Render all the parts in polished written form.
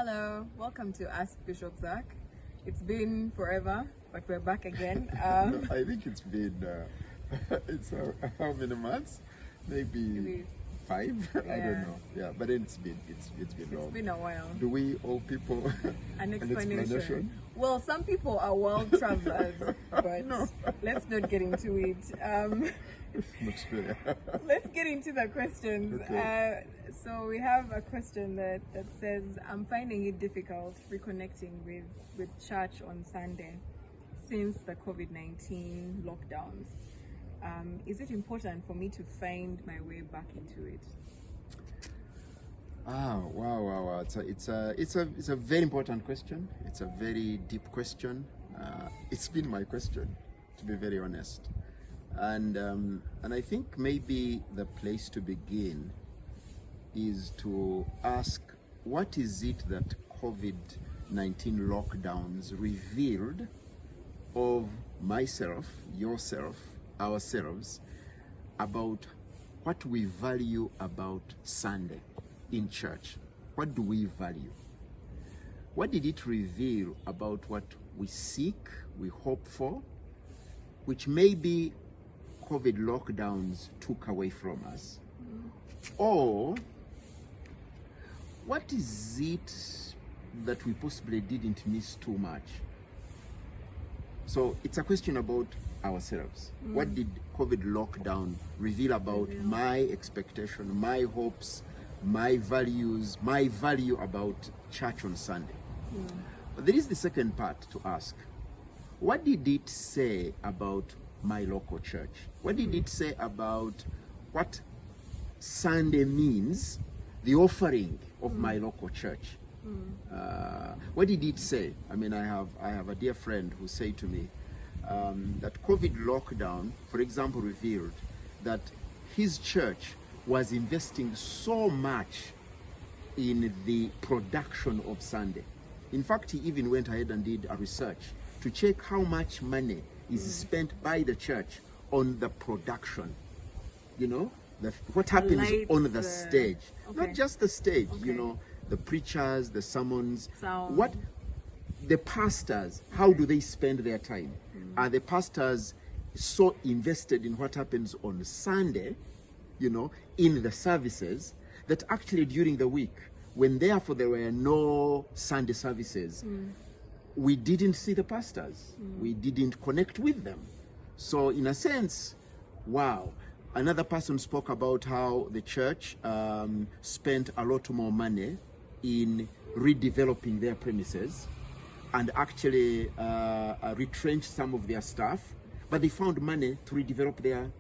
Hello, welcome to Ask Bishop Zac. It's been forever, but we're back again. I think it's been how many months? Maybe 5. I don't know. Yeah, but it's been long. It's been a while. Do we owe people An explanation? Well, some people are world travelers, but No. let's not get into it. Let's get into the questions. Okay. So we have a question that says, I'm finding it difficult reconnecting with church on Sunday since the COVID-19 lockdowns. Is it important for me to find my way back into it? Wow. It's a very important question. It's a very deep question. It's been my question, to be very honest. And I think maybe the place to begin is to ask, what is it that COVID-19 lockdowns revealed of myself, yourself, ourselves, about what we value about Sunday in church? What do we value? What did it reveal about what we seek, we hope for, which maybe COVID lockdowns took away from us? Or what is it that we possibly didn't miss too much? So it's a question about ourselves. What did COVID lockdown reveal about my expectation, my hopes, my values, my value about church on Sunday? But there is the second part to ask. What did it say about my local church? What did it say about what Sunday means, the offering of my local church? What did it say? I mean, I have a dear friend who said to me that COVID lockdown, for example, revealed that his church was investing so much in the production of Sunday. In fact, he even went ahead and did a research to check how much money is spent by the church on the production. You know, what happens lights, on the stage. okay. Not just the stage, Okay. you know, the preachers, the sermons, Sound. what the pastors, how do they spend their time? Are the pastors so invested in what happens on Sunday, you know, in the services, that actually during the week, when therefore there were no Sunday services, we didn't see the pastors. We didn't connect with them. So in a sense, wow. Another person spoke about how the church spent a lot more money in redeveloping their premises and actually retrenched some of their staff, but they found money to redevelop their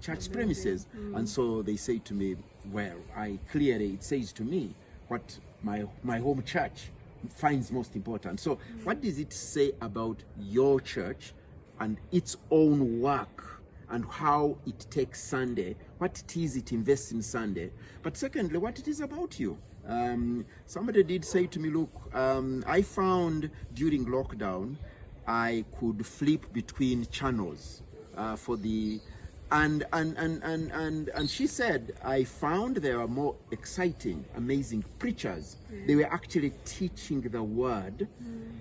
church premises. And so they say to me, well, it says to me what my home church finds most important. So what does it say about your church and its own work and how it takes Sunday, what it is it invests in Sunday, but secondly, what it is about you? Somebody did say to me, look, I found during lockdown, I could flip between channels for the, and she said, I found there were more exciting, amazing preachers. They were actually teaching the word,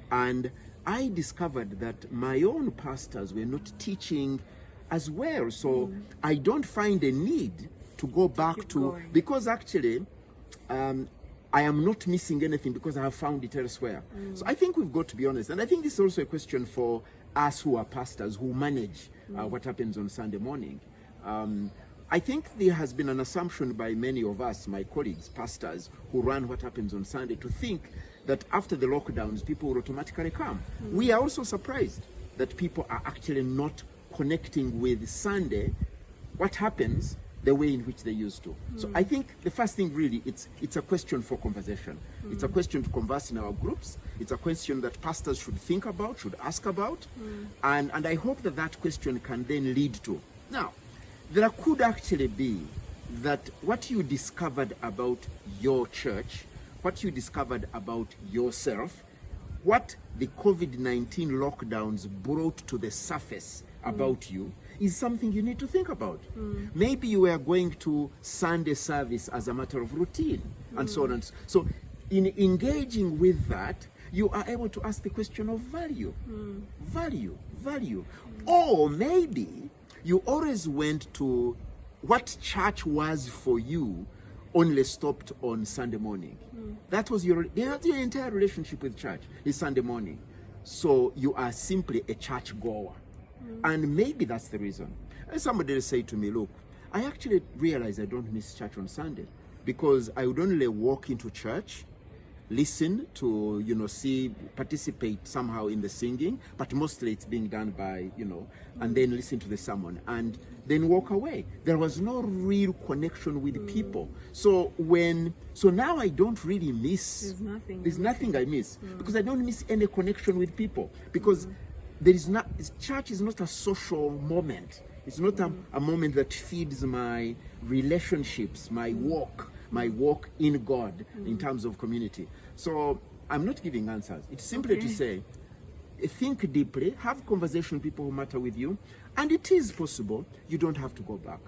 and I discovered that my own pastors were not teaching as well. So I don't find a need to go back to, because actually I am not missing anything because I have found it elsewhere. So I think we've got to be honest. And I think this is also a question for us who are pastors, who manage what happens on Sunday morning. I think there has been an assumption by many of us, my colleagues, pastors, who run what happens on Sunday, to think that after the lockdowns, people will automatically come. We are also surprised that people are actually not connecting with Sunday, what happens, the way in which they used to. So I think the first thing really, it's a question for conversation. It's a question to converse in our groups. It's a question that pastors should think about, should ask about. And I hope that question can then lead to. Now, there could actually be that what you discovered about your church, what you discovered about yourself, what the COVID-19 lockdowns brought to the surface about you, is something you need to think about. Maybe you were going to Sunday service as a matter of routine, and so on. And so in engaging with that, you are able to ask the question of value. Value. Or maybe you always went to what church was for you, only stopped on Sunday morning. That was your entire relationship with church is Sunday morning. So you are simply a church goer. And maybe that's the reason. And somebody will say to me, look, I actually realize I don't miss church on Sunday because I would only walk into church, listen to, participate somehow in the singing, but mostly it's being done by, and then listen to the sermon and then walk away. There was no real connection with people. So now I don't really miss. There's nothing I miss because I don't miss any connection with people because church is not a social moment. It's not a moment that feeds my relationships, my walk in God in terms of community. So I'm not giving answers. It's simply to say, think deeply, have conversation with people who matter with you, and it is possible you don't have to go back.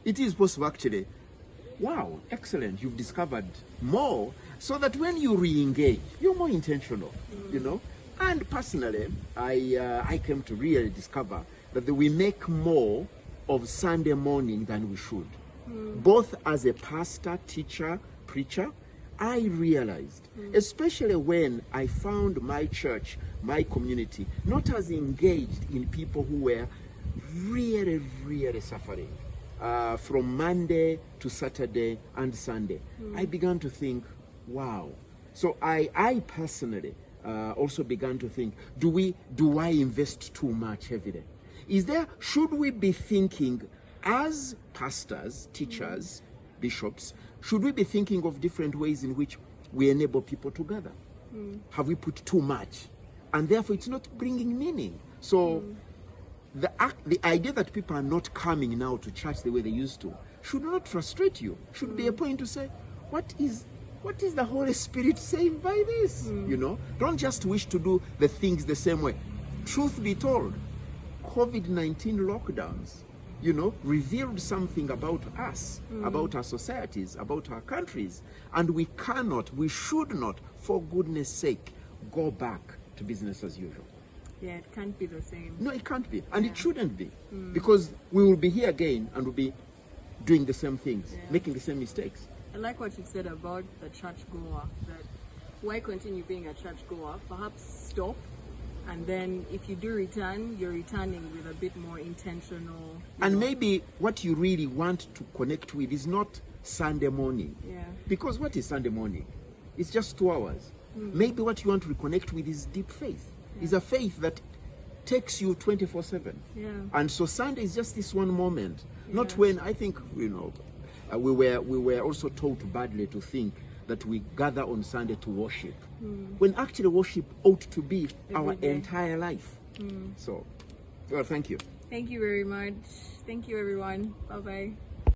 It is possible actually. Wow, excellent, you've discovered more, so that when you re-engage, you're more intentional, And personally, I came to really discover that we make more of Sunday morning than we should. Both as a pastor, teacher, preacher, I realized, especially when I found my church, my community, not as engaged in people who were really, really suffering from Monday to Saturday and Sunday. I began to think, wow. So I personally also began to think, do I invest too much every day? Should we be thinking as pastors, teachers, bishops, should we be thinking of different ways in which we enable people together? Have we put too much? And therefore it's not bringing meaning. So the idea that people are not coming now to church the way they used to should not frustrate you. Should be a point to say, what is the Holy Spirit saying by this? Don't just wish to do the things the same way. Truth be told, COVID-19 lockdowns, revealed something about us, about our societies, about our countries. And we should not, for goodness sake, go back to business as usual. Yeah, it can't be the same. No, it can't be. And it shouldn't be. Because we will be here again and we'll be doing the same things, making the same mistakes. I like what you said about the church goer, that why continue being a church goer? Perhaps stop. And then if you do return, you're returning with a bit more intentional. And maybe what you really want to connect with is not Sunday morning. Yeah. Because what is Sunday morning? It's just 2 hours. Maybe what you want to reconnect with is deep faith. It's a faith that takes you 24/7. Yeah. And so Sunday is just this one moment. Not when, I think, we were also taught badly to think that we gather on Sunday to worship, when actually worship ought to be our entire life. So, well, thank you. Thank you very much. Thank you, everyone. Bye-bye.